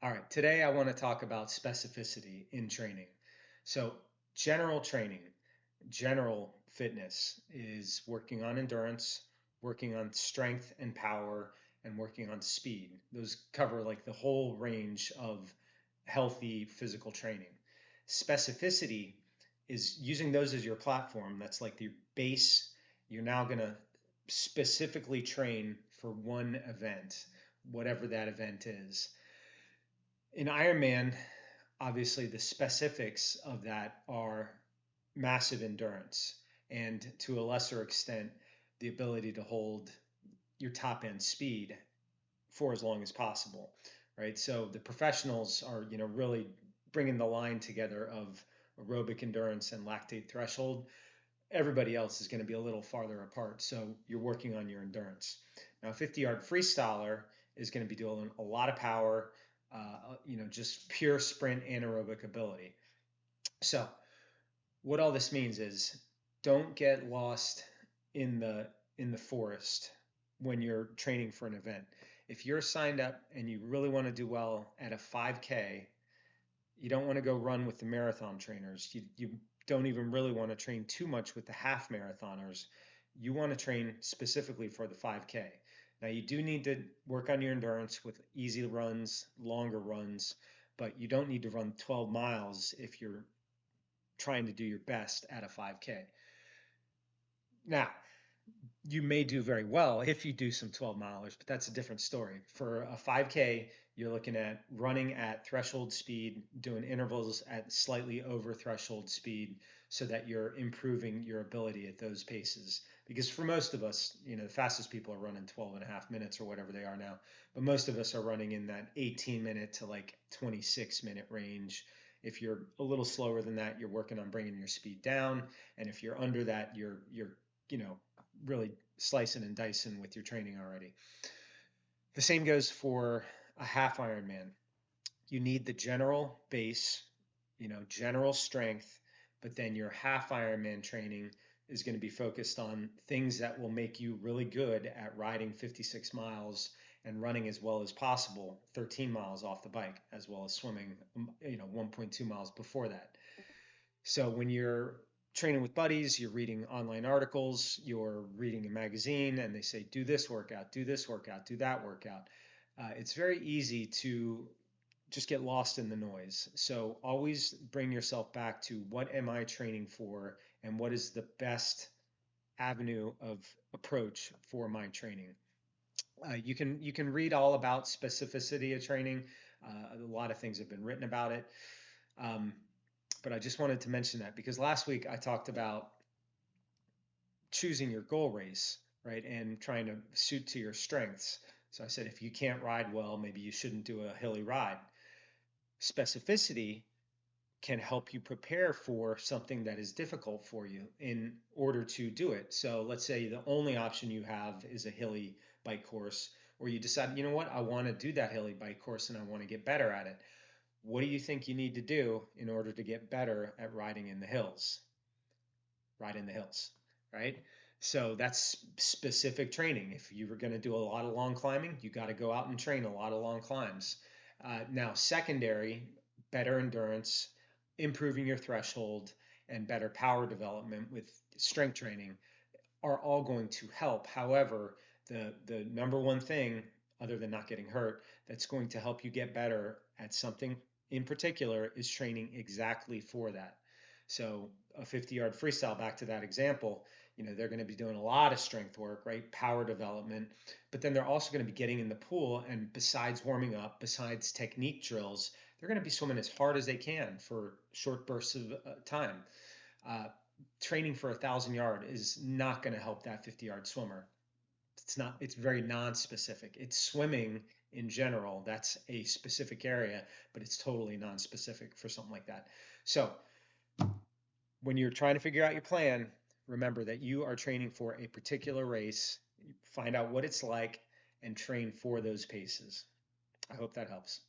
All right, today I want to talk about specificity in training. So, general training, general fitness is working on endurance, working on strength and power, and working on speed. Those cover like the whole range of healthy physical training. Specificity is using those as your platform. That's like the base. You're now going to specifically train for one event, whatever that event is. In Ironman, obviously the specifics of that are massive endurance and to a lesser extent the ability to hold your top end speed for as long as possible, right? So the professionals are, really bringing the line together of aerobic endurance and lactate threshold. Everybody else is going to be a little farther apart, so you're working on your endurance. Now, a 50-yard freestyler is going to be doing a lot of power, just pure sprint anaerobic ability. So, what all this means is don't get lost in the forest when you're training for an event. If you're signed up and you really want to do well at a 5K, you don't want to go run with the marathon trainers. You don't even really want to train too much with the half marathoners. You want to train specifically for the 5K. Now, you do need to work on your endurance with easy runs, longer runs, but you don't need to run 12 miles if you're trying to do your best at a 5K. Now, you may do very well if you do some 12 milers, but that's a different story. For a 5K, you're looking at running at threshold speed, doing intervals at slightly over threshold speed so that you're improving your ability at those paces. Because for most of us, the fastest people are running 12 and a half minutes or whatever they are now. But most of us are running in that 18-minute to like 26-minute range. If you're a little slower than that, you're working on bringing your speed down. And if you're under that, you're you know, really slicing and dicing with your training already. The same goes for a half Ironman. You need the general base, general strength, but then your half Ironman training is going to be focused on things that will make you really good at riding 56 miles and running as well as possible 13 miles off the bike, as well as swimming, 1.2 miles before that. So when you're training with buddies, you're reading online articles, you're reading a magazine, and they say, do this workout, do this workout, do that workout. It's very easy to just get lost in the noise. So always bring yourself back to what am I training for and what is the best avenue of approach for my training. You can read all about specificity of training. A lot of things have been written about it. Um, but I just wanted to mention that because last week I talked about choosing your goal race, right, and trying to suit to your strengths. So I said if you can't ride well, maybe you shouldn't do a hilly ride. Specificity can help you prepare for something that is difficult for you in order to do it. So let's say the only option you have is a hilly bike course, or you decide, you know what, I want to do that hilly bike course and I want to get better at it. What do you think you need to do in order to get better at riding in the hills? Ride in the hills, right? So that's specific training. If you were going to do a lot of long climbing, you got to go out and train a lot of long climbs. Now, secondary, better endurance, improving your threshold, and better power development with strength training are all going to help. However, the number one thing, other than not getting hurt, that's going to help you get better at something in particular is training exactly for that. So a 50-yard freestyle, back to that example, they're going to be doing a lot of strength work, right? Power development, but then they're also going to be getting in the pool and besides warming up, besides technique drills, they're going to be swimming as hard as they can for short bursts of time. Uh, Training for 1,000 yard is not going to help that 50-yard swimmer. It's not, it's very non-specific. It's swimming in general. That's a specific area, but it's totally non-specific for something like that. So when you're trying to figure out your plan, remember that you are training for a particular race. Find out what it's like and train for those paces. I hope that helps.